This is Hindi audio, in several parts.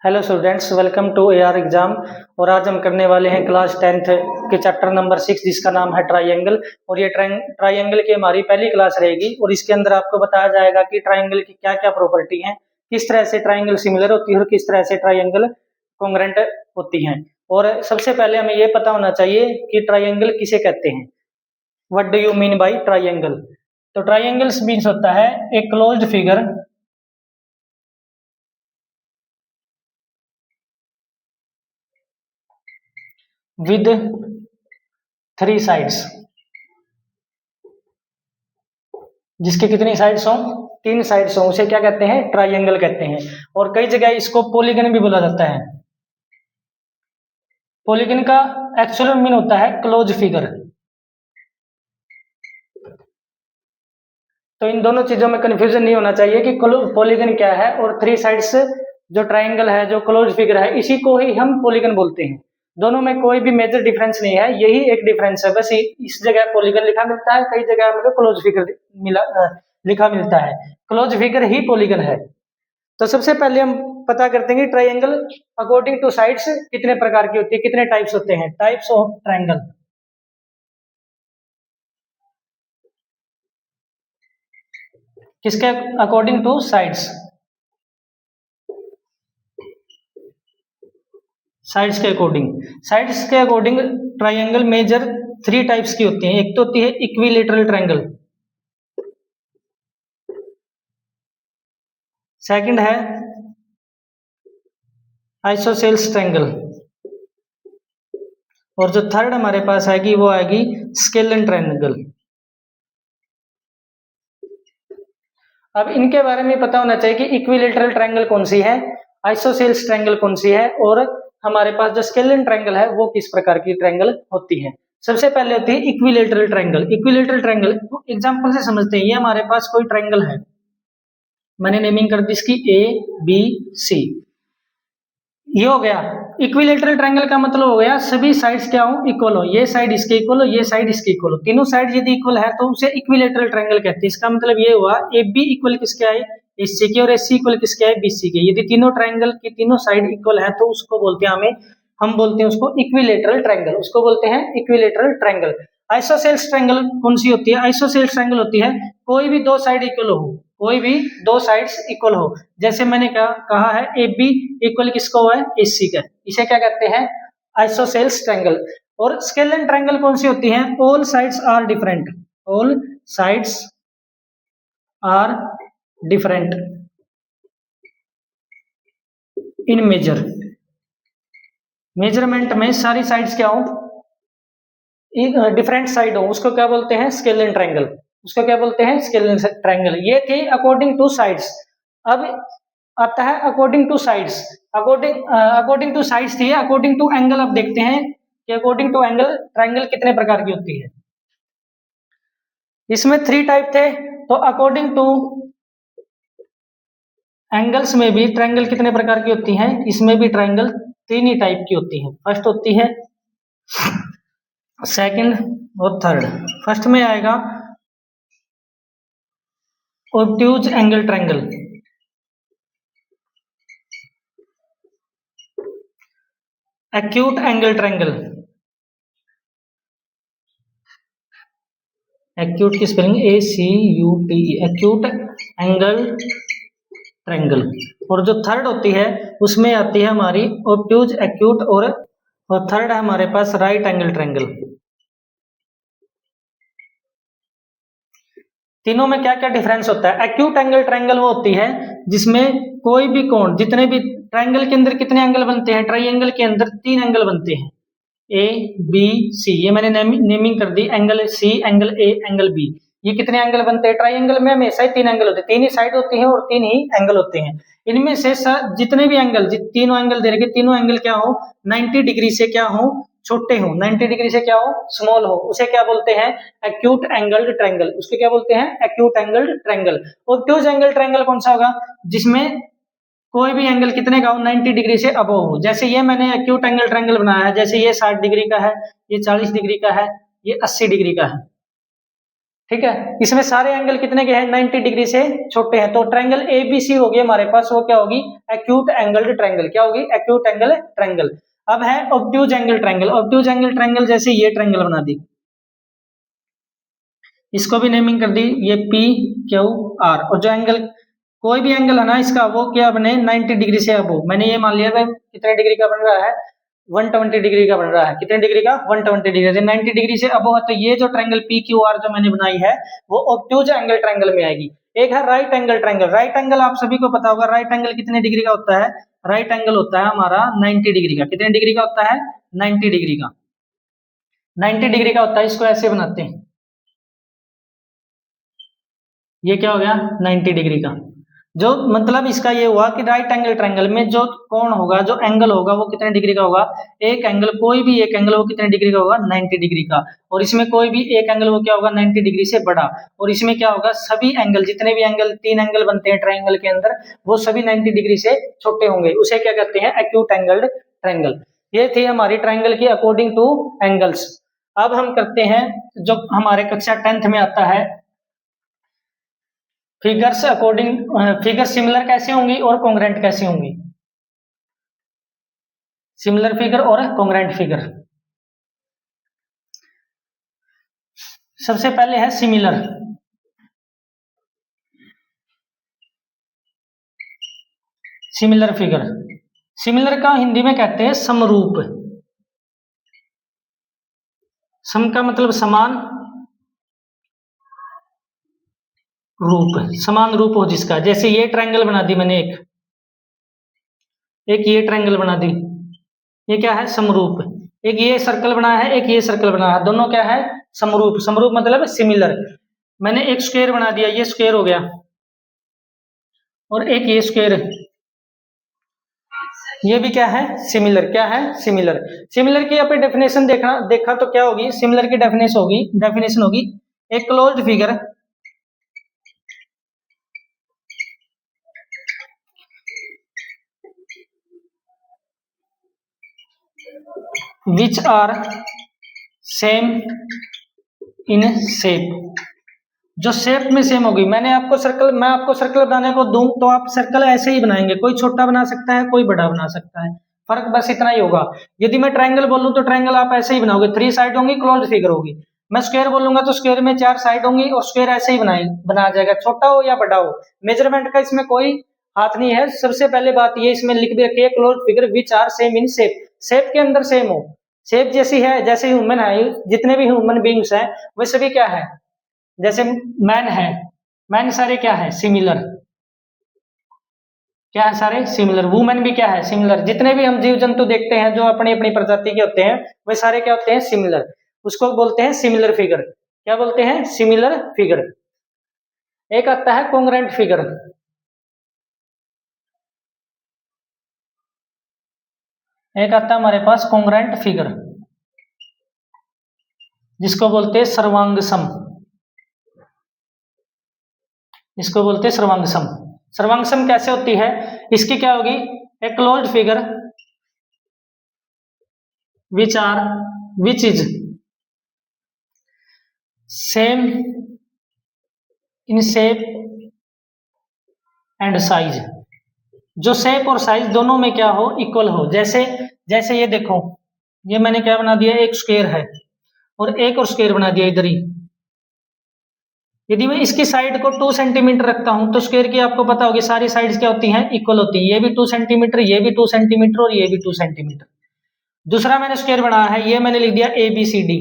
Hello students, welcome to AR exam. और आज हम करने वाले हैं क्लास 10th के चैप्टर नंबर 6 जिसका नाम है ट्रायंगल। और ये ट्रायंगल की हमारी पहली क्लास रहेगी और इसके अंदर आपको बताया जाएगा कि ट्रायंगल की क्या क्या प्रॉपर्टी हैं, किस तरह से ट्रायंगल सिमिलर होती है और किस तरह से ट्रायंगल कॉन्ग्रुएंट होती हैं। और सबसे पहले हमें ये पता होना चाहिए कि ट्रायंगल किसे कहते हैं। What do you mean by triangle? तो ट्रायंगल्स मीन्स होता है a closed figure with 3 sides, जिसके कितनी साइड्स हों? 3 साइड्स हों, उसे क्या कहते हैं? ट्रायंगल कहते हैं। और कई जगह इसको पॉलीगन भी बोला जाता है। पॉलीगन का एक्चुअल मीन होता है क्लोज फिगर। तो इन दोनों चीजों में कंफ्यूजन नहीं होना चाहिए कि पॉलीगन क्या है और 3 साइड्स जो ट्रायंगल है, जो क्लोज फिगर है, इसी को ही हम पॉलीगन बोलते हैं। दोनों में कोई भी मेजर डिफरेंस नहीं है, यही एक डिफरेंस है बस। इस जगह पॉलीगन लिखा मिलता है, कई जगह हमें क्लोज फिगर लिखा मिलता है। क्लोज फिगर ही पॉलीगन है। तो सबसे पहले हम पता करते हैं कि ट्रायंगल अकॉर्डिंग टू साइड्स कितने प्रकार की होती है, कितने टाइप्स होते हैं। Types of triangle. किसके अकॉर्डिंग टू साइड्स? साइड्स के अकॉर्डिंग। साइड्स के अकॉर्डिंग ट्रायंगल मेजर 3 टाइप्स की होती हैं। एक तो होती है इक्विलेटरल ट्रायंगल, सेकंड है आइसोसेल्स ट्रायंगल, और जो थर्ड हमारे पास आएगी वो आएगी स्केलन ट्रायंगल। अब इनके बारे में पता होना चाहिए कि इक्विलेटरल ट्रायंगल कौन सी है, आइसोसेल्स ट्रायंगल कौन सी है, और हमारे पास जो स्केलन ट्रायंगल है वो किस प्रकार की ट्रायंगल होती है। सबसे पहले होती है equilateral triangle. Equilateral triangle example से समझते हैं। ये हमारे पास कोई ट्रायंगल है, मैंने नेमिंग कर दी इसकी ए बी सी। ये हो गया इक्विलेटरल ट्रायंगल का मतलब हो गया सभी साइड्स क्या हो? इक्वल हो। ये साइड इसके इक्वल हो, ये साइड इसके इक्वल हो। तीनों साइड यदि इक्वल है तो उसे इक्विलेटरल ट्रायंगल कहते हैं। इसका मतलब ये हुआ ए बी इक्वल किसके आए? एसी के, और एसी इक्वल किसके आए? बीसी के। यदि तीनों ट्रायंगल की तीनों साइड इक्वल है तो उसको बोलते हैं हम बोलते हैं उसको इक्विलेटरल ट्रायंगल। उसको बोलते हैं इक्विलेटरल ट्रायंगल। आइसोसेल्स ट्रायंगल कौन सी होती है? आइसोसेल्स ट्रायंगल होती है कोई भी दो साइड इक्वल हो, कोई भी दो साइड्स इक्वल हो। जैसे मैंने कहा है ए बी इक्वल किसको है? एसी का। इसे क्या कहते हैं? Isosceles triangle. और स्केलन ट्रायंगल कौन सी होती है? All sides are different. All sides are different in measure. Measurement में सारी साइड्स क्या हो? डिफरेंट साइड हो, उसको क्या बोलते हैं? Scalene triangle. उसको क्या बोलते हैं? Scalene triangle. ये थी अकॉर्डिंग टू साइड्स। अब आता है according two sides. According two sides थी। अकॉर्डिंग टू एंगल अब देखते हैं कि अकॉर्डिंग टू एंगल ट्रायंगल कितने प्रकार की होती है। इसमें 3 टाइप थे। तो अकॉर्डिंग टू एंगल्स में भी ट्रायंगल कितने प्रकार की होती हैं? इसमें भी ट्रायंगल 3 ही टाइप की होती है। फर्स्ट होती है, सेकंड और थर्ड। फर्स्ट में आएगा obtuse angle triangle, acute angle triangle. Acute की spelling ACUTE, acute angle triangle. और जो थर्ड होती है उसमें आती है हमारी ऑब्ट्यूज, एक्यूट, और थर्ड है हमारे पास राइट एंगल ट्रायंगल। तीनों में क्या क्या डिफरेंस होता है? एक्यूट एंगल ट्रायंगल वो होती है जिसमें कोई भी कोण, जितने भी ट्रायंगल के अंदर कितने एंगल बनते हैं? ट्रायंगल के अंदर 3 एंगल बनते हैं, ए बी सी। ये मैंने नेमिंग कर दी, angle C, angle A, angle B. ये कितने एंगल बनते हैं? ट्रायंगल में हमेशा ही 3 एंगल होते हैं, 3 ही साइड होती है और 3 ही एंगल होते हैं। इनमें से जितने भी एंगल, तीनों एंगल दे रखे, तीनों एंगल क्या हो? 90 डिग्री से क्या हो? छोटे हो। 90 डिग्री से क्या हो? स्मॉल हो। उसे क्या बोलते हैं? Acute angled triangle. उसको क्या बोलते हैं? Acute angled triangle. Obtuse angle triangle कौन सा होगा? जिसमें कोई भी एंगल कितने का हो? 90 डिग्री से अबव हो। जैसे ये मैंने एक्यूट एंगल ट्रायंगल बनाया है, जैसे ये 60 डिग्री का है, ये 40 डिग्री का है, ये 80 डिग्री का है। ठीक है। इसमें सारे एंगल कितने के हैं, 90 डिग्री से छोटे हैं। तो ट्रायंगल एबीसी होगी हमारे पास, वो क्या होगी, एक्यूट एंगल्ड ट्रायंगल। क्या होगी, एक्यूट एंगल ट्रायंगल। अब है obtuse angle triangle. Obtuse angle triangle जैसे ये ट्रायंगल बना दी, इसको भी नेमिंग कर दी, ये पी क्यू आर। और जो एंगल, कोई भी एंगल है ना इसका, वो क्या बने, 90 डिग्री से अब हो। मैंने ये मान लिया भाई कितने डिग्री का बन रहा है, 120 डिग्री का बन रहा है। कितने डिग्री का, 120 डिग्री से 90 डिग्री से अब है। तो ये जो ट्रायंगल पी क्यू आर जो मैंने बनाई है, वो ऑब्ट्यूज एंगल ट्रायंगल में आएगी। एक है right angle triangle. Right angle आप सभी को पता होगा, राइट एंगल कितने डिग्री का होता है, राइट एंगल होता है हमारा 90 डिग्री का। कितने डिग्री का होता है, 90 डिग्री का। 90 डिग्री का होता है, इसको ऐसे बनाते हैं, ये क्या हो गया, 90 डिग्री का। जो मतलब इसका ये हुआ कि राइट एंगल ट्रायंगल में जो कोण होगा, जो एंगल होगा, वो कितने डिग्री का होगा, एक एंगल, कोई भी एक एंगल वो कितने डिग्री का होगा, 90 डिग्री का। और इसमें कोई भी एक एंगल वो क्या होगा, 90 डिग्री से बड़ा। और इसमें क्या होगा, सभी एंगल, जितने भी एंगल, 3 एंगल बनते हैं ट्रायंगल के अंदर, वो सभी 90 डिग्री से छोटे होंगे। उसे क्या कहते हैं, एक्यूट एंगल्ड ट्रायंगल। ये थी हमारी ट्रायंगल की अकॉर्डिंग टू एंगल्स। अब हम करते हैं जो हमारे कक्षा 10th में आता है, फिगर्स अकॉर्डिंग, फिगर सिमिलर कैसे होंगी और कॉन्ग्रेंट कैसे होंगी। सिमिलर फिगर और कॉन्ग्रेंट फिगर। सबसे पहले है सिमिलर। सिमिलर फिगर, सिमिलर का हिंदी में कहते हैं समरूप। सम का मतलब समान, रूप, समान रूप हो जिसका। जैसे ये ट्रायंगल बना दी मैंने, एक ये ट्रायंगल बना दी, ये क्या है, समरूप। एक ये सर्कल बना है, एक ये सर्कल बना है, दोनों क्या है, समरूप। समरूप मतलब सिमिलर। मैंने एक स्क्वायर बना दिया, ये स्क्वायर हो गया, और एक ये स्क्वायर, ये भी क्या है, सिमिलर। क्या है, सिमिलर। सिमिलर की अपनी डेफिनेशन देखा तो क्या होगी, सिमिलर की डेफिनेशन होगी एक closed figure which are same in shape. जो शेप में सेम होगी। मैं आपको सर्कल बनाने को दूं तो आप सर्कल ऐसे ही बनाएंगे, कोई छोटा बना सकता है, कोई बड़ा बना सकता है, फर्क बस इतना ही होगा। यदि मैं ट्रायंगल बोलूं तो ट्रायंगल आप ऐसे ही बनाओगे, 3 साइड होंगी, क्लोज्ड फिगर होगी। मैं स्क्वायर बोलूंगा तो स्क्वायर में 4 साइड होंगी, और स्क्वायर ऐसे ही बनाया जाएगा, छोटा हो या बड़ा हो। मेजरमेंट का इसमें कोई हाथ नहीं है। सबसे पहले बात ये इसमें लिख भी रखी है, closed figure which are same in shape. Shape के अंदर सेम हो, शेप जैसी है, जैसे ह्यूमन है, जितने भी ह्यूमन बींग्स हैं वे सभी क्या है, जैसे मैन है, मैन सारे क्या है, सिमिलर। क्या है, सारे सिमिलर। वुमेन भी क्या है, सिमिलर। जितने भी हम जीव जंतु देखते हैं जो अपनी अपनी प्रजाति के होते हैं, वे सारे क्या होते हैं, सिमिलर। उसको बोलते हैं सिमिलर फिगर। क्या बोलते हैं, सिमिलर फिगर। एक आता है कॉन्ग्रेंट फिगर। एक आता है हमारे पास कॉन्ग्रेंट फिगर, जिसको बोलते हैं सर्वांग सम। इसको बोलते हैं सर्वांग सम। सर्वांग सम कैसे होती है, इसकी क्या होगी, a closed figure which is same in shape and size. जो शेप और साइज दोनों में क्या हो, इक्वल हो। जैसे जैसे ये देखो, ये मैंने क्या बना दिया, एक स्क्वायर है, और एक और स्क्वायर बना दिया इधर ही। यदि मैं इसकी साइड को 2 सेंटीमीटर रखता हूं तो स्क्वायर की आपको पता होगी सारी साइड्स क्या होती हैं, इक्वल होती हैं। ये भी 2 सेंटीमीटर, ये भी 2 सेंटीमीटर, और ये भी 2 सेंटीमीटर। दूसरा मैंने स्क्वायर बनाया है, ये मैंने लिख दिया ABCD,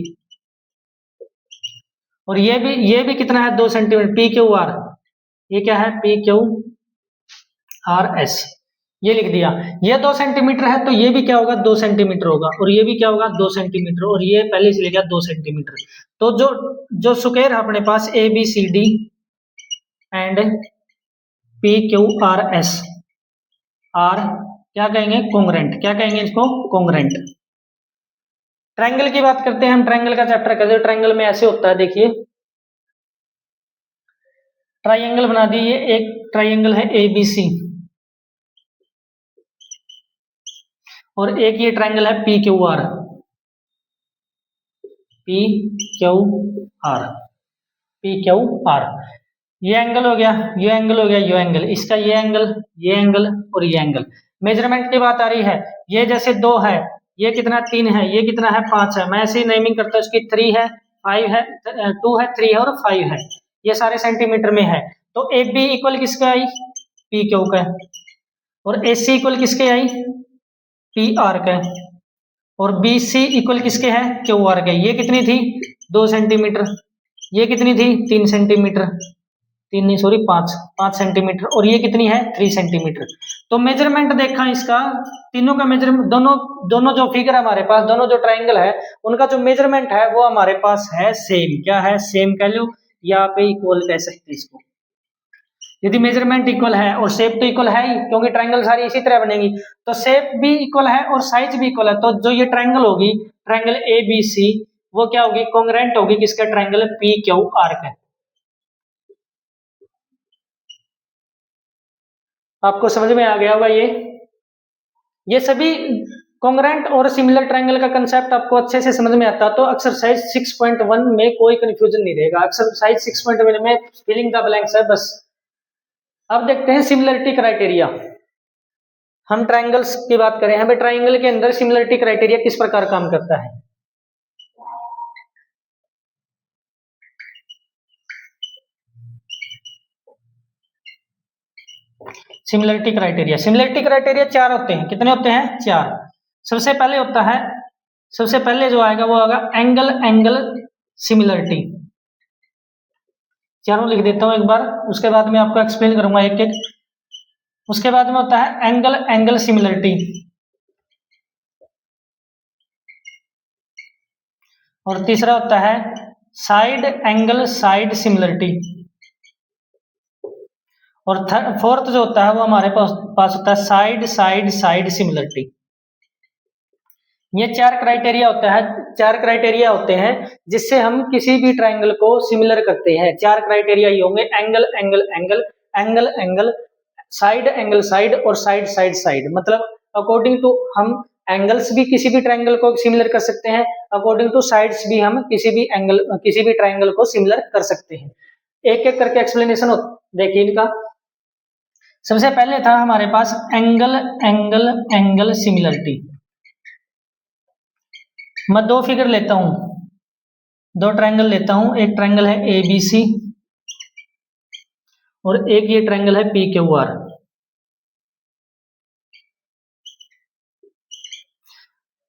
और ये भी कितना है, 2 सेंटीमीटर, PQR। ये क्या है, PQRS, ये लिख दिया। ये 2 सेंटीमीटर है तो ये भी क्या होगा, 2 सेंटीमीटर होगा, और ये भी क्या होगा, 2 सेंटीमीटर, और ये पहले से लिखा 2 सेंटीमीटर। तो जो जो स्क्वायर है अपने पास ABCD एंड PQRS आर क्या कहेंगे, कॉन्ग्रेंट। क्या कहेंगे इसको, कॉन्ग्रेंट। ट्रायंगल की बात करते हैं हम, ट्रायंगल का चैप्टर करते हैं। ट्रायंगल में ऐसे होता है, देखिए ट्रायंगल बना दिए, एक ट्रायंगल है ABC, और एक ये ट्रायंगल है PQR। P Q are. ये एंगल हो गया, ये एंगल हो गया, ये एंगल, इसका ये एंगल और ये एंगल। मेजरमेंट की बात आ रही है, ये जैसे 2 है, ये कितना 3 है, ये कितना है 5 है, मैं ऐसे ही नेमिंग करता हूँ, इसकी 3 है, 5 है, 2 है, 3 है और 5 है, ये सारे सेंटीमीटर में है। तो ए बी इक्वल किसके आई, पी क्यू का, और ए सी इक्वल किसके आई, पी आर का, और बी सी इक्वल किसके है, क्यू आर के। ये कितनी थी 2 सेंटीमीटर, ये कितनी थी 3 सेंटीमीटर, 3 नहीं सॉरी 5 सेंटीमीटर, और ये कितनी है 3 सेंटीमीटर। तो मेजरमेंट देखा इसका, तीनों का मेजरमेंट, दोनों जो फिगर हमारे पास, दोनों जो ट्राइंगल है उनका जो मेजरमेंट है वो हमारे पास है सेम। क्या है, सेम कह लो, यहाँ पे इक्वल कह सकते इसको। यदि मेजरमेंट इक्वल है और शेप तो इक्वल है ही, क्योंकि ट्राइंगल सारी इसी तरह बनेगी, तो शेप भी इक्वल है और साइज भी इक्वल है, तो जो ये ट्राइंगल होगी, ट्राइंगल ए बी सी, वो क्या होगी, कॉन्ग्रुएंट होगी किसका, ट्राइंगल पी क्यू आर का। आपको समझ में आ गया होगा ये सभी कॉन्ग्रुएंट और सिमिलर ट्रायंगल का कंसेप्ट आपको अच्छे से समझ में आता, तो एक्सरसाइज 6.1 में कोई कंफ्यूजन नहीं रहेगा। एक्सरसाइज 6.1 में फिलिंग द ब्लैंक्स है बस। अब देखते हैं सिमिलरिटी क्राइटेरिया। हम ट्रायंगल्स की बात करें, हमें ट्रायंगल के अंदर सिमिलरिटी क्राइटेरिया किस प्रकार काम करता है। सिमिलरिटी क्राइटेरिया 4 होते हैं। कितने होते हैं, 4। सबसे पहले होता है, सबसे पहले जो आएगा वो आएगा एंगल सिमिलरिटी। चारों लिख देता हूं एक बार, उसके बाद मैं आपको एक्सप्लेन करूंगा एक एक। उसके बाद में होता है एंगल सिमिलरिटी, और तीसरा होता है साइड सिमिलरिटी, और फोर्थ जो होता है वो हमारे पास होता है साइड सिमिलरिटी। ये 4 क्राइटेरिया होते हैं जिससे हम किसी भी ट्रायंगल को सिमिलर करते हैं। 4 क्राइटेरिया ही होंगे, एंगल, साइड और साइड। मतलब अकॉर्डिंग टू हम एंगल्स भी किसी भी ट्रायंगल को सिमिलर कर सकते हैं, अकॉर्डिंग टू साइड्स भी हम किसी भी ट्रायंगल को सिमिलर कर सकते हैं। एक एक करके एक्सप्लेनेशन देखिए इनका। सबसे पहले था हमारे पास एंगल सिमिलरिटी। मैं 2 फिगर लेता हूं, 2 ट्रायंगल लेता हूं। एक ट्रायंगल है ए बी सी और एक ये ट्रायंगल है P Q are.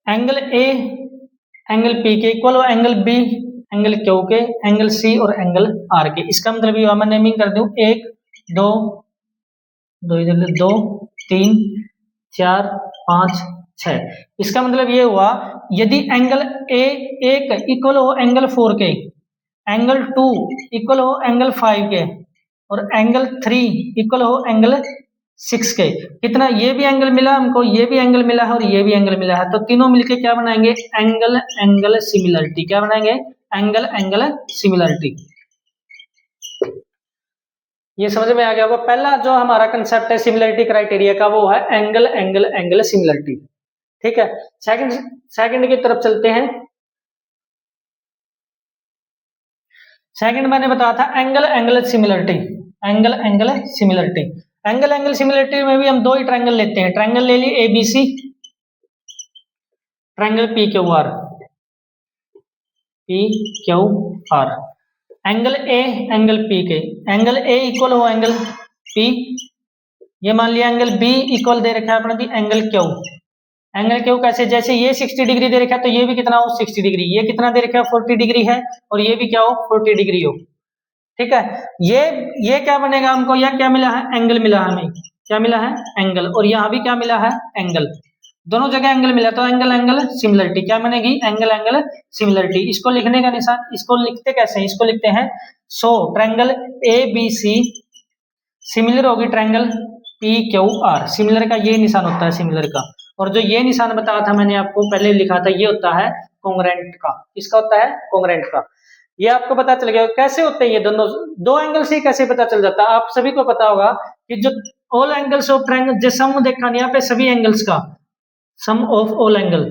Angle A angle P के इक्वल हो एंगल बी एंगल क्यू के, एंगल सी और एंगल आर के। इसका मतलब ये मैं नेमिंग कर दूं 1 2 इधर 2 3 4 5 6। इसका मतलब ये हुआ, यदि एंगल ए एक इक्वल हो एंगल 4 के, एंगल 2 इक्वल हो एंगल 5 के, और एंगल 3 इक्वल हो एंगल 6 के। कितना, ये भी एंगल मिला हमको, ये भी एंगल मिला है और ये भी एंगल मिला है, तो तीनों मिलके क्या बनाएंगे, एंगल सिमिलरिटी। क्या बनाएंगे, एंगल सिमिलरिटी। ये समझ में आ गया होगा। पहला जो हमारा कंसेप्ट है सिमिलरिटी क्राइटेरिया का वो है एंगल सिमिलरिटी। ठीक है, सेकंड की तरफ चलते हैं। सेकंड मैंने बताया था एंगल सिमिलरिटी। एंगल सिमिलरिटी में भी हम 2 ही ट्रायंगल लेते हैं। ट्रायंगल ले लिए ABC, triangle P Q are. Angle A angle P के, एंगल ए इक्वल हो एंगल पी, ये मान लिया एंगल बी इक्वल दे रखा है अपना कि एंगल क्यू। एंगल क्यू कैसे, जैसे ये 60 डिग्री दे रखा है तो ये भी कितना हो 60 डिग्री, ये कितना दे रखा है 40 डिग्री है, और ये भी क्या हो 40 डिग्री हो। ठीक है, ये क्या बनेगा हमको, यह क्या मिला है, एंगल मिला है हमें। क्या मिला है, एंगल, और यहाँ भी क्या मिला है, एंगल। दोनों जगह एंगल मिला तो एंगल सिमिलरिटी क्या बनेगी, एंगल सिमिलरिटी। इसको लिखने का निशान, इसको लिखते कैसे हैं, इसको लिखते हैं so triangle A B C similar होगी triangle P Q R. Similar का ये निशान होता है, सिमिलर का। और जो ये निशान बताया था मैंने आपको पहले लिखा था, ये होता है कॉन्ग्रुएंट का। किसका होता है, कॉन्ग्रुएंट का। ये आपको पता चल गया कैसे होते हैं ये दोनों, 2 एंगल से कैसे पता चल जाता है। आप सभी को पता होगा कि जो ऑल एंगल्स ऑफ ट्रायंगल, जो सम देखा नहीं यहाँ पे सभी एंगल्स का, sum of all angle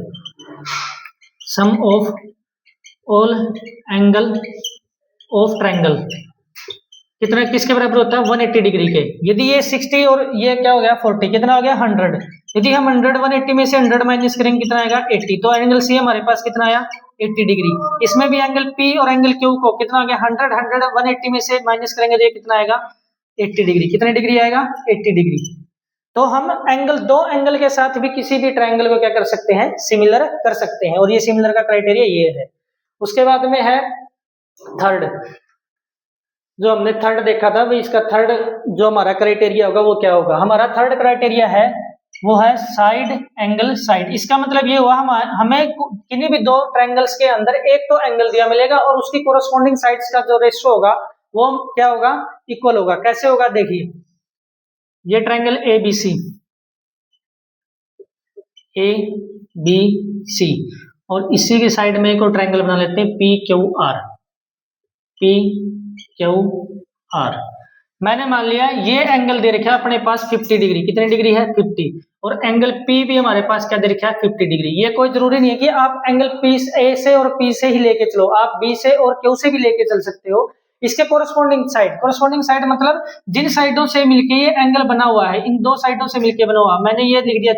of triangle कितना किसके बराबर होता है 180 डिग्री के। यदि ये 60 और ये क्या हो गया 40, कितना हो गया 100। यदि हम 100 180 में से 100 माइनस करेंगे कितना आएगा 80, तो एंगल सी हमारे पास कितना आया 80 डिग्री। इसमें भी एंगल पी और एंगल क्यू को कितना हो गया 100 100 180 में से माइनस करेंगे तो ये कितना आएगा 80 डिग्री। कितने डिग्री आएगा 80 डिग्री। तो हम एंगल दो एंगल के साथ भी किसी भी ट्रायंगल को क्या कर सकते हैं सिमिलर कर सकते हैं, और ये सिमिलर का क्राइटेरिया ये है। उसके बाद में है थर्ड, जो हमने थर्ड देखा था, इसका थर्ड जो हमारा क्राइटेरिया होगा वो क्या होगा। हमारा थर्ड क्राइटेरिया है वो है साइड एंगल साइड। इसका मतलब ये हुआ हमें किन्हीं भी दो ट्रायंगल्स के अंदर एक तो एंगल दिया मिलेगा और उसकी कोरस्पॉन्डिंग साइड्स का जो रेशियो होगा वो क्या होगा इक्वल होगा। कैसे होगा देखिए, ये ट्रायंगल ए बी सी और इसी की साइड में एक और ट्रायंगल बना लेते हैं पी क्यू आर। मैंने मान लिया ये एंगल दे रखा है अपने पास 50 डिग्री। कितनी डिग्री है 50, और एंगल पी भी हमारे पास क्या दे रखा है 50 डिग्री। ये कोई जरूरी नहीं है कि आप एंगल पी ए से और पी से ही लेके चलो, आप बी से और क्यू से भी लेके चल सकते हो। इसके कोरस्पॉन्डिंग साइड मतलब जिन साइडों से मिलके ये एंगल बना हुआ है, इन दो साइडों से मिलके बना हुआ, मैंने ये लिख दिया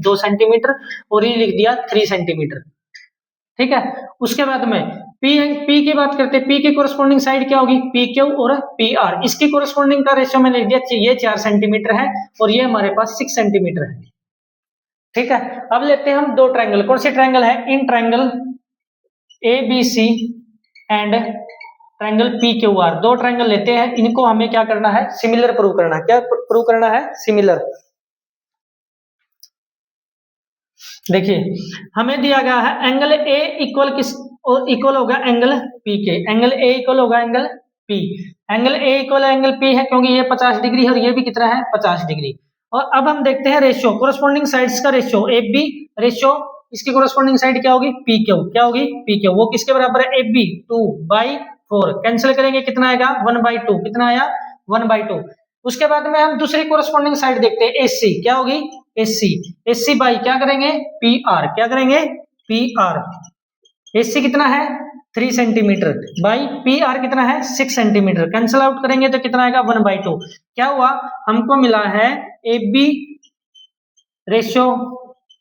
2 सेंटीमीटर और ये लिख दिया 3 सेंटीमीटर। ठीक है, उसके बाद में पी की बात करते हैं, पी की कोरस्पॉन्डिंग साइड क्या होगी पी क्यू और पी आर। इसकी कोरस्पॉन्डिंग का रेशियो मैंने लिख दिया, ये 4 सेंटीमीटर है और ये हमारे पास 6 सेंटीमीटर है। ठीक है, अब लेते हैं हम दो ट्रायंगल। कौन से ट्रायंगल है, in triangle A B C and triangle P Q R. दो ट्रायंगल लेते हैं, इनको हमें क्या करना है सिमिलर प्रूव करना है। क्या प्रूव करना है सिमिलर। देखिए हमें दिया गया है एंगल ए इक्वल होगा एंगल पी के। एंगल ए इक्वल होगा angle P. Angle A equal angle P है क्योंकि ये 50 डिग्री है और ये भी कितना है 50 डिग्री। और अब हम देखते हैं रेशियो, कोरस्पॉन्डिंग साइड्स का रेशियो ए बी रेशियो। इसकी कोरस्पॉन्डिंग साइड क्या होगी पी क्यू। क्या होगी पी क्यू, वो किसके बराबर है ए बी 2/4। कैंसिल करेंगे कितना आएगा 1/2। कितना आया 1/2। उसके बाद में हम दूसरी कोरस्पॉन्डिंग साइड देखते हैं एसी। क्या होगी एसी बाई क्या करेंगे पी आर। क्या करेंगे पी आर। एसी कितना है 3 सेंटीमीटर बाई पी आर कितना है 6 सेंटीमीटर। कैंसिल आउट करेंगे तो कितना आएगा 1/2। क्या हुआ हमको मिला है A B ratio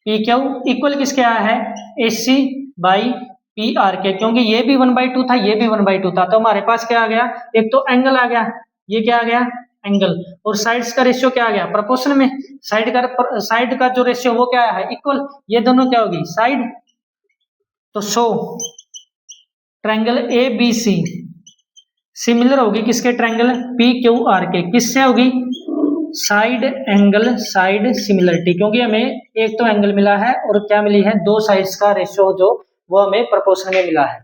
P Q equal किसके आया है एसी बाई पी आर के, क्योंकि ये भी 1/2 था ये भी 1/2 था। तो हमारे पास क्या आ गया, एक तो एंगल आ गया, ये क्या आ गया एंगल, और साइड्स का रेशियो क्या आ गया प्रोपोर्शन में। साइड का जो रेशियो वो क्या है इक्वल। ये दोनों क्या होगी साइड। तो so triangle A B C similar होगी किसके ट्रायंगल पी क्यू आर के। किससे होगी साइड एंगल साइड सिमिलरिटी, क्योंकि हमें एक तो एंगल मिला है और क्या मिली है दो साइड्स का रेशियो जो वो हमें प्रोपोर्शन में मिला है,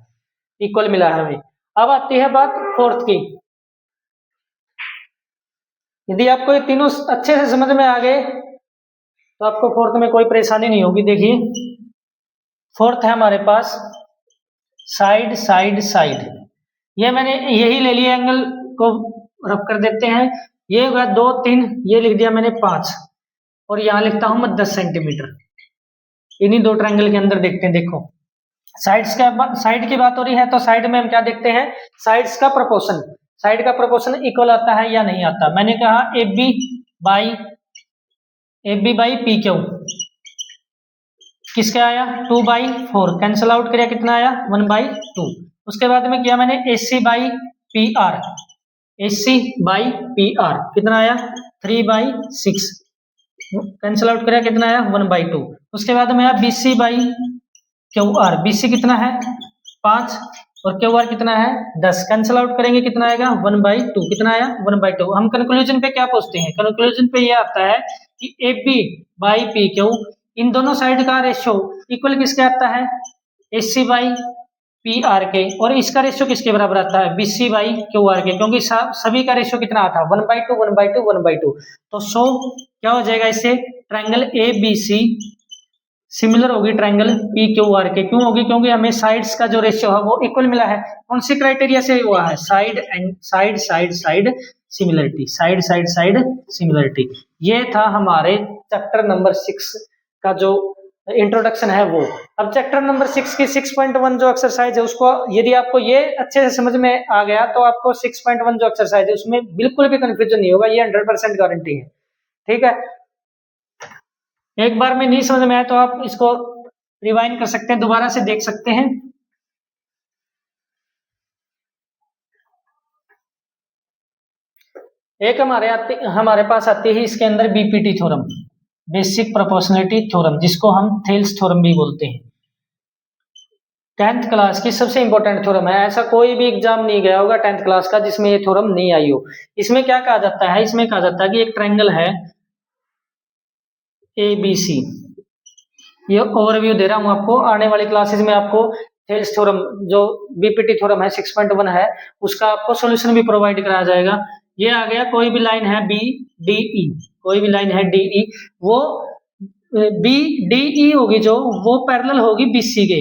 इक्वल मिला है हमें। अब आती है बात फोर्थ की। यदि आपको ये तीनों अच्छे से समझ में आ गए तो आपको फोर्थ में कोई परेशानी नहीं होगी। देखिए फोर्थ है हमारे पास साइड साइड साइड। ये मैंने यही ले लिया, एंगल को रफ कर देते हैं। ये होगा 2 3, ये लिख दिया मैंने 5 और यहां लिखता हूं मैं 10 सेंटीमीटर। इन्हीं दो ट्रायंगल के अंदर देखते हैं। देखो साइड की बात हो रही है तो साइड में हम क्या देखते हैं साइड्स का प्रोपोर्शन। साइड का प्रोपोर्शन इक्वल आता है या नहीं आता। मैंने कहा A B by P Q किसका आया 2/4। कैंसिल आउट किया कितना आया 1/2। उसके बाद में किया मैंने AC बाई पी आर कितना आया 3/6। कैंसिल आउट किया कितना आया 1/2। उसके बाद में आया BC by Q R. BC कितना है 5 और क्यू आर कितना है 10। कैंसिल आउट करेंगे कितना आएगा 1/2। कितना आया 1/2। हम कंक्लूजन पे क्या पूछते हैं, कंक्लूजन पे ये आता है कि AB by P Q in दोनों साइड का रेशियो इक्वल किसके आता है AC बाई पी आर के, और इसका रेशियो किसके बराबर आता है BC बाई क्यू आर के, क्योंकि सभी का रेशियो कितना आता है 1/2। तो सो क्या हो जाएगा इससे ट्रायंगल ABC सिमिलर होगी ट्रायंगल पी क्यू आर के। क्यों होगी, क्योंकि हमें साइड्स का जो रेशियो है वो इक्वल मिला है। कौन सी क्राइटेरिया से हुआ है साइड सिमिलरिटी। ये था हमारे चैप्टर नंबर 6 का जो इंट्रोडक्शन है वो। अब चैप्टर नंबर 6 की 6.1 जो एक्सरसाइज है उसको यदि आपको ये अच्छे से समझ में आ गया तो आपको 6.1 जो एक्सरसाइज है उसमें बिल्कुल भी कंफ्यूजन नहीं होगा, ये 100% गारंटी है। ठीक है, एक बार में नहीं समझ में आया तो आप इसको रिवाइंड कर सकते हैं, दोबारा से देख सकते हैं। एक हमारे पास आती है इसके अंदर BPT theorem, basic proportionality theorem, जिसको हम थेल्स थ्योरम भी बोलते हैं। 10th क्लास की सबसे इंपॉर्टेंट थ्योरम है, ऐसा कोई भी एग्जाम नहीं गया होगा 10th क्लास का जिसमें ये थ्योरम नहीं आई हो। इसमें क्या कहा जाता है, इसमें कहा जाता है कि एक ट्रायंगल है ABC, ये ओवरव्यू दे रहा हूं आपको, आने वाली क्लासेस में आपको थेल्स थ्योरम जो बीपीटी थ्योरम है 6.1 है उसका आपको सॉल्यूशन भी प्रोवाइड कराया जाएगा। ये आ गया, कोई भी लाइन है BDE, कोई भी लाइन है DE, वो BDE होगी जो वो पैरेलल होगी BC के।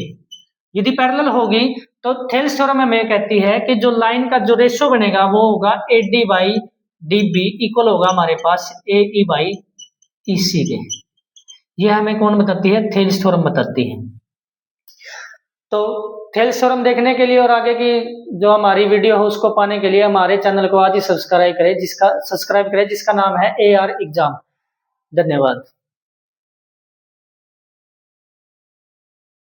यदि पैरेलल होगी तो थेल्स थ्योरम हमें कहती है कि जो लाइन का जो रेशियो बनेगा वो होगा AD बाई DB इक्वल होगा हमारे पास AE बाई EC के। ये हमें कौन बताती है, थेल्स थ्योरम बताती है। तो थेल्स थ्योरम देखने के लिए और आगे की जो हमारी वीडियो है उसको पाने के लिए हमारे चैनल को आज ही सब्सक्राइब करें, जिसका नाम है AR एग्जाम। धन्यवाद।